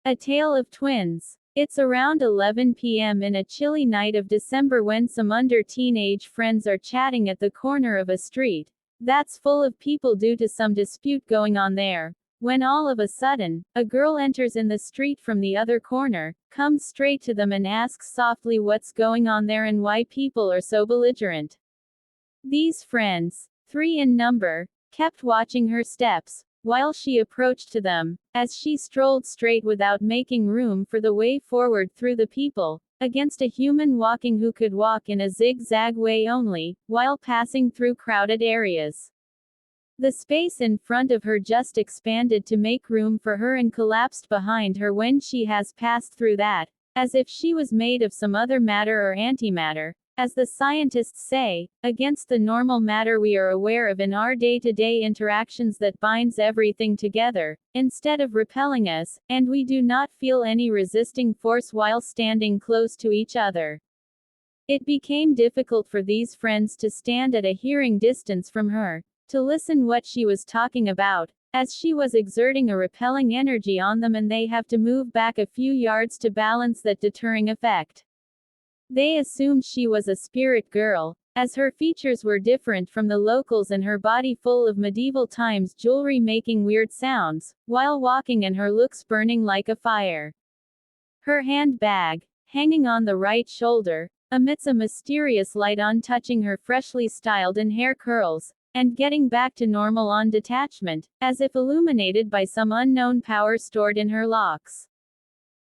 A Tale of Twins. It's around 11 p.m. in a chilly night of December when some under-teenage friends are chatting at the corner of a street that's full of people due to some dispute going on there. When all of a sudden, a girl enters in the street from the other corner, comes straight to them and asks softly what's going on there and why people are so belligerent. These friends, 3 in number, kept watching her steps while she approached to them, as she strolled straight without making room for the way forward through the people, against a human walking who could walk in a zigzag way only, while passing through crowded areas. The space in front of her just expanded to make room for her and collapsed behind her when she has passed through that, as if she was made of some other matter or antimatter, as the scientists say, against the normal matter we are aware of in our day-to-day interactions that binds everything together, instead of repelling us, and we do not feel any resisting force while standing close to each other. It became difficult for these friends to stand at a hearing distance from her, to listen what she was talking about, as she was exerting a repelling energy on them and they have to move back a few yards to balance that deterring effect. They assumed she was a spirit girl, as her features were different from the locals and her body full of medieval times jewelry making weird sounds, while walking and her looks burning like a fire. Her handbag, hanging on the right shoulder, emits a mysterious light on touching her freshly styled and hair curls, and getting back to normal on detachment, as if illuminated by some unknown power stored in her locks.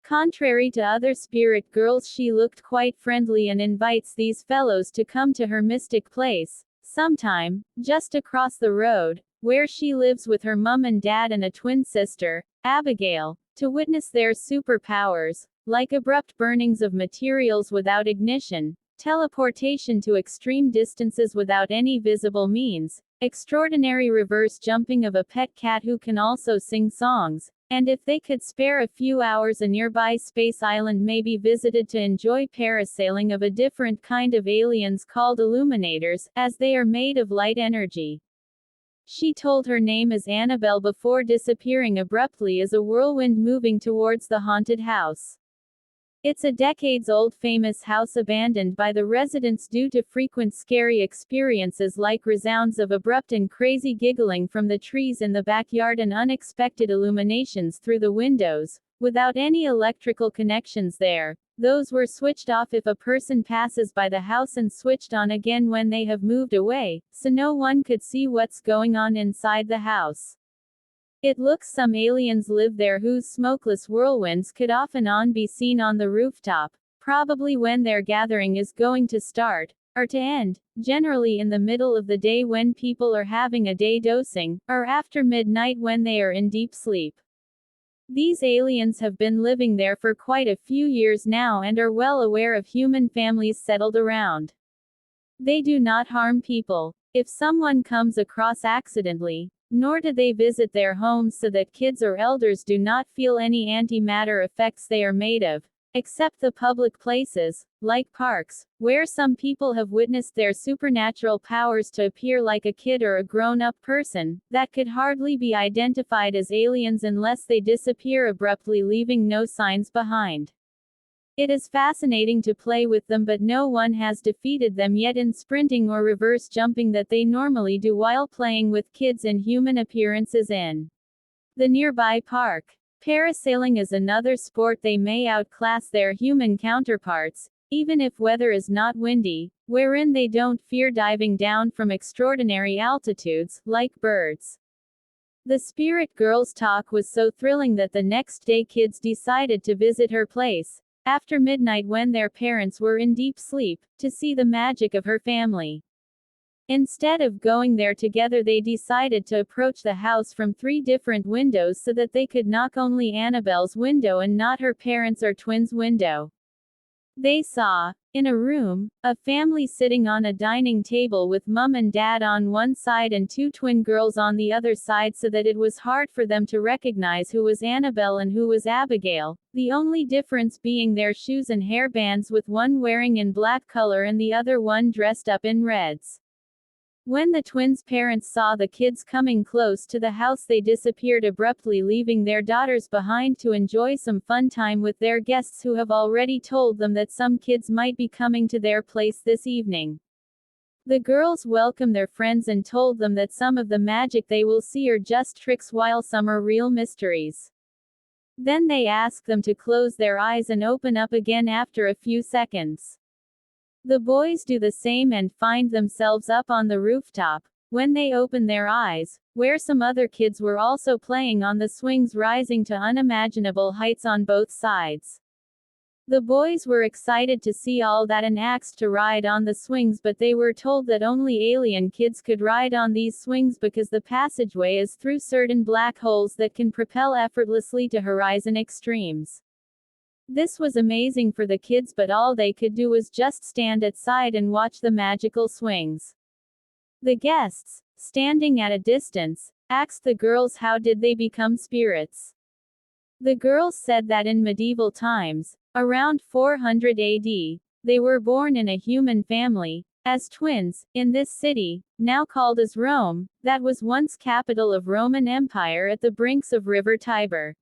Contrary to other spirit girls, she looked quite friendly and invites these fellows to come to her mystic place, sometime, just across the road, where she lives with her mum and dad and a twin sister, Abigail, to witness their superpowers, like abrupt burnings of materials without ignition, teleportation to extreme distances without any visible means, extraordinary reverse jumping of a pet cat who can also sing songs, and if they could spare a few hours a nearby space island may be visited to enjoy parasailing of a different kind of aliens called illuminators, as they are made of light energy. She told her name is Annabelle before disappearing abruptly as a whirlwind moving towards the haunted house. It's a decades-old famous house abandoned by the residents due to frequent scary experiences like resounds of abrupt and crazy giggling from the trees in the backyard and unexpected illuminations through the windows, without any electrical connections there. Those were switched off if a person passes by the house and switched on again when they have moved away, so no one could see what's going on inside the house. It looks some aliens live there whose smokeless whirlwinds could off and on be seen on the rooftop, probably when their gathering is going to start, or to end, generally in the middle of the day when people are having a day dosing, or after midnight when they are in deep sleep. These aliens have been living there for quite a few years now and are well aware of human families settled around. They do not harm people if someone comes across accidentally, nor do they visit their homes so that kids or elders do not feel any antimatter effects they are made of, except the public places, like parks, where some people have witnessed their supernatural powers to appear like a kid or a grown-up person, that could hardly be identified as aliens unless they disappear abruptly leaving no signs behind. It is fascinating to play with them, but no one has defeated them yet in sprinting or reverse jumping that they normally do while playing with kids in human appearances in the nearby park. Parasailing is another sport they may outclass their human counterparts, even if weather is not windy, wherein they don't fear diving down from extraordinary altitudes, like birds. The spirit girl's talk was so thrilling that the next day kids decided to visit her place, after midnight when their parents were in deep sleep, to see the magic of her family. Instead of going there together, they decided to approach the house from 3 different windows so that they could knock only Annabelle's window and not her parents' or twins' window. They saw, in a room, a family sitting on a dining table with mum and dad on one side and 2 twin girls on the other side, so that it was hard for them to recognize who was Annabelle and who was Abigail, the only difference being their shoes and hairbands, with one wearing in black color and the other one dressed up in reds. When the twins' parents saw the kids coming close to the house, they disappeared abruptly, leaving their daughters behind to enjoy some fun time with their guests who have already told them that some kids might be coming to their place this evening. The girls welcomed their friends and told them that some of the magic they will see are just tricks while some are real mysteries. Then they asked them to close their eyes and open up again after a few seconds. The boys do the same and find themselves up on the rooftop. When they open their eyes, where some other kids were also playing on the swings, rising to unimaginable heights on both sides. The boys were excited to see all that and asked to ride on the swings, but they were told that only alien kids could ride on these swings because the passageway is through certain black holes that can propel effortlessly to horizon extremes. This was amazing for the kids, but all they could do was just stand outside and watch the magical swings. The guests, standing at a distance, asked the girls how did they become spirits. The girls said that in medieval times, around 400 AD, they were born in a human family, as twins, in this city, now called as Rome, that was once capital of Roman Empire at the brinks of River Tiber.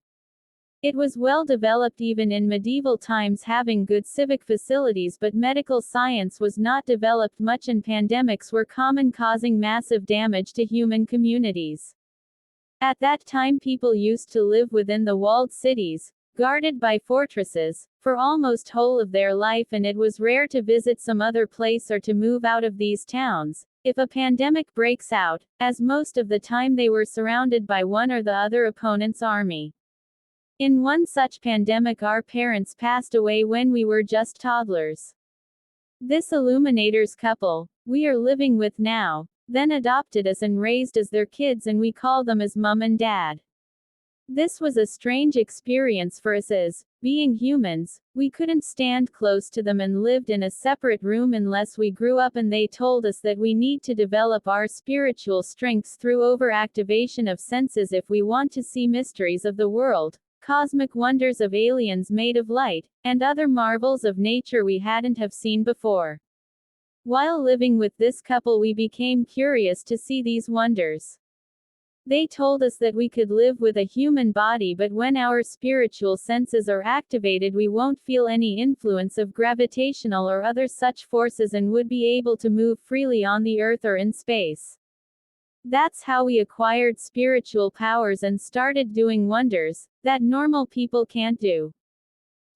It was well developed even in medieval times, having good civic facilities, but medical science was not developed much and pandemics were common, causing massive damage to human communities. At that time people used to live within the walled cities, guarded by fortresses, for almost whole of their life, and it was rare to visit some other place or to move out of these towns if a pandemic breaks out, as most of the time they were surrounded by one or the other opponent's army. In one such pandemic our parents passed away when we were just toddlers. This Illuminators couple, we are living with now, then adopted us and raised as their kids, and we call them as Mum and Dad. This was a strange experience for us as, being humans, we couldn't stand close to them and lived in a separate room unless we grew up, and they told us that we need to develop our spiritual strengths through overactivation of senses if we want to see mysteries of the world, cosmic wonders of aliens made of light, and other marvels of nature we hadn't have seen before. While living with this couple we became curious to see these wonders. They told us that we could live with a human body, but when our spiritual senses are activated we won't feel any influence of gravitational or other such forces and would be able to move freely on the earth or in space. That's how we acquired spiritual powers and started doing wonders that normal people can't do.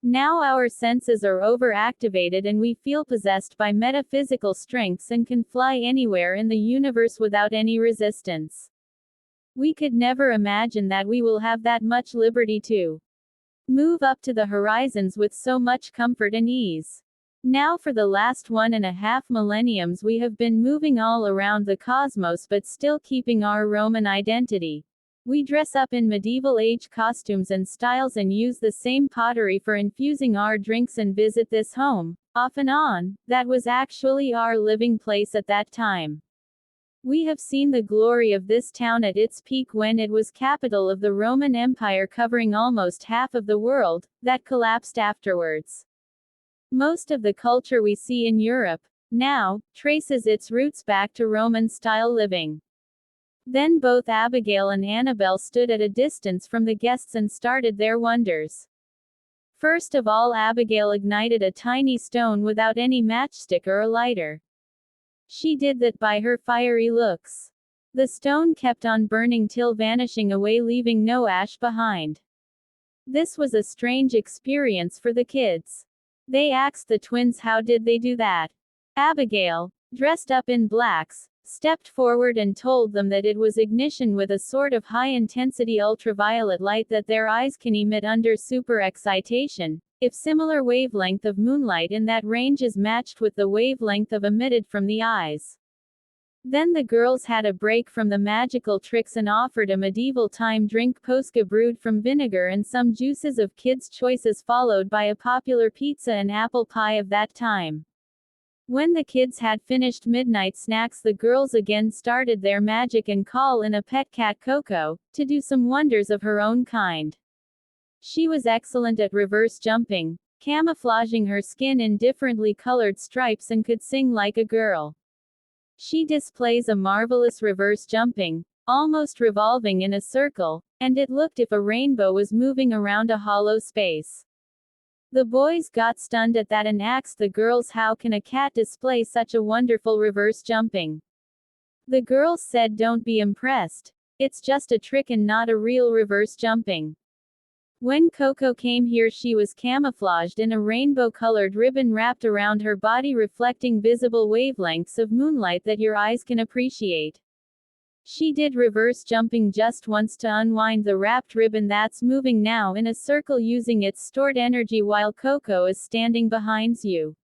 Now our senses are overactivated and we feel possessed by metaphysical strengths and can fly anywhere in the universe without any resistance. We could never imagine that we will have that much liberty to move up to the horizons with so much comfort and ease. Now for the last 1.5 millenniums we have been moving all around the cosmos but still keeping our Roman identity. We dress up in medieval age costumes and styles and use the same pottery for infusing our drinks and visit this home, off and on, that was actually our living place at that time. We have seen the glory of this town at its peak when it was capital of the Roman Empire, covering almost half of the world, that collapsed afterwards. Most of the culture we see in Europe now traces its roots back to Roman-style living. Then both Abigail and Annabel stood at a distance from the guests and started their wonders. First of all, Abigail ignited a tiny stone without any matchstick or a lighter. She did that by her fiery looks. The stone kept on burning till vanishing away, leaving no ash behind. This was a strange experience for the kids. They asked the twins how did they do that. Abigail, dressed up in blacks, stepped forward and told them that it was ignition with a sort of high-intensity ultraviolet light that their eyes can emit under super excitation, if similar wavelength of moonlight in that range is matched with the wavelength of emitted from the eyes. Then the girls had a break from the magical tricks and offered a medieval time drink, posca, brewed from vinegar and some juices of kids' choices, followed by a popular pizza and apple pie of that time. When the kids had finished midnight snacks, the girls again started their magic and call in a pet cat, Coco, to do some wonders of her own kind. She was excellent at reverse jumping, camouflaging her skin in differently colored stripes, and could sing like a girl. She displays a marvelous reverse jumping, almost revolving in a circle, and it looked if a rainbow was moving around a hollow space. The boys got stunned at that and asked the girls, how can a cat display such a wonderful reverse jumping? The girls said, don't be impressed. It's just a trick and not a real reverse jumping. When Coco came here, she was camouflaged in a rainbow-colored ribbon wrapped around her body, reflecting visible wavelengths of moonlight that your eyes can appreciate. She did reverse jumping just once to unwind the wrapped ribbon that's moving now in a circle using its stored energy while Coco is standing behind you.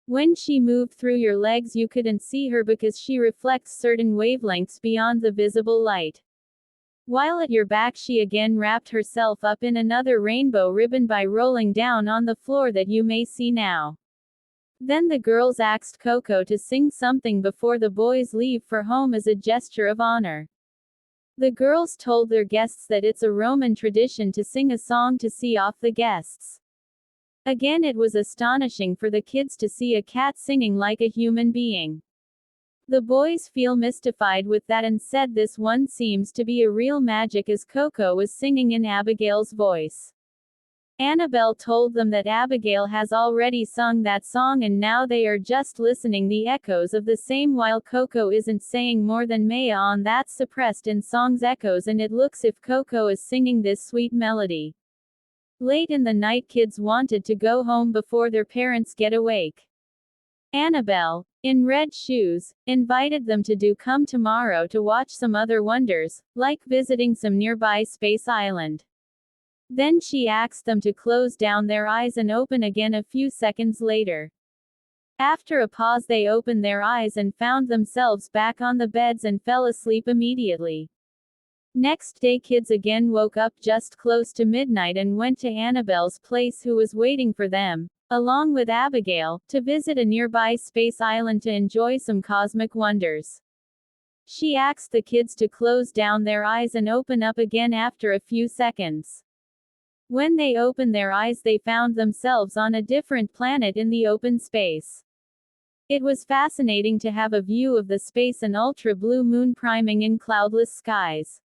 When she moved through your legs, you couldn't see her because she reflects certain wavelengths beyond the visible light. While at your back, she again wrapped herself up in another rainbow ribbon by rolling down on the floor that you may see now. Then the girls asked Coco to sing something before the boys leave for home as a gesture of honor. The girls told their guests that it's a Roman tradition to sing a song to see off the guests. Again, it was astonishing for the kids to see a cat singing like a human being. The boys feel mystified with that and said this one seems to be a real magic as Coco was singing in Abigail's voice. Annabelle told them that Abigail has already sung that song and now they are just listening the echoes of the same while Coco isn't saying more than Maya on that's suppressed in song's echoes, and it looks if Coco is singing this sweet melody. Late in the night, kids wanted to go home before their parents get awake. Annabelle, in red shoes, invited them to come tomorrow to watch some other wonders, like visiting some nearby space island. Then she asked them to close down their eyes and open again a few seconds later. After a pause, they opened their eyes and found themselves back on the beds and fell asleep immediately. Next day, kids again woke up just close to midnight and went to Annabelle's place, who was waiting for them, along with Abigail, to visit a nearby space island to enjoy some cosmic wonders. She asked the kids to close down their eyes and open up again after a few seconds. When they opened their eyes, they found themselves on a different planet in the open space. It was fascinating to have a view of the space and ultra-blue moon priming in cloudless skies.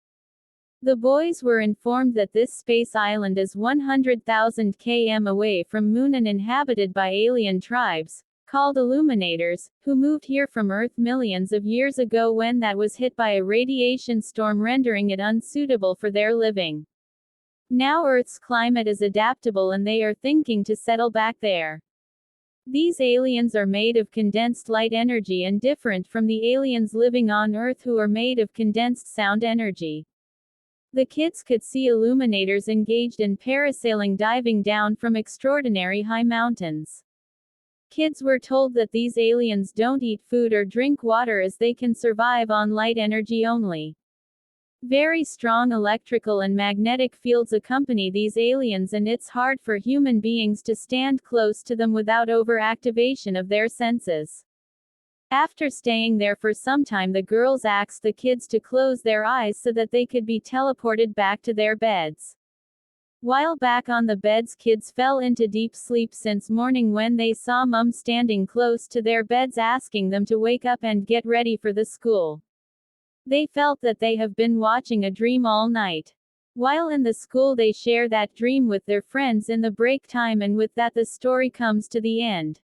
The boys were informed that this space island is 100,000 km away from Moon and inhabited by alien tribes, called Illuminators, who moved here from Earth millions of years ago when that was hit by a radiation storm, rendering it unsuitable for their living. Now Earth's climate is adaptable and they are thinking to settle back there. These aliens are made of condensed light energy and different from the aliens living on Earth, who are made of condensed sound energy. The kids could see Illuminators engaged in parasailing, diving down from extraordinary high mountains. Kids were told that these aliens don't eat food or drink water as they can survive on light energy only. Very strong electrical and magnetic fields accompany these aliens, and it's hard for human beings to stand close to them without overactivation of their senses. After staying there for some time, the girls asked the kids to close their eyes so that they could be teleported back to their beds. While back on the beds, kids fell into deep sleep since morning when they saw Mom standing close to their beds asking them to wake up and get ready for the school. They felt that they have been watching a dream all night. While in the school, they share that dream with their friends in the break time, and with that the story comes to the end.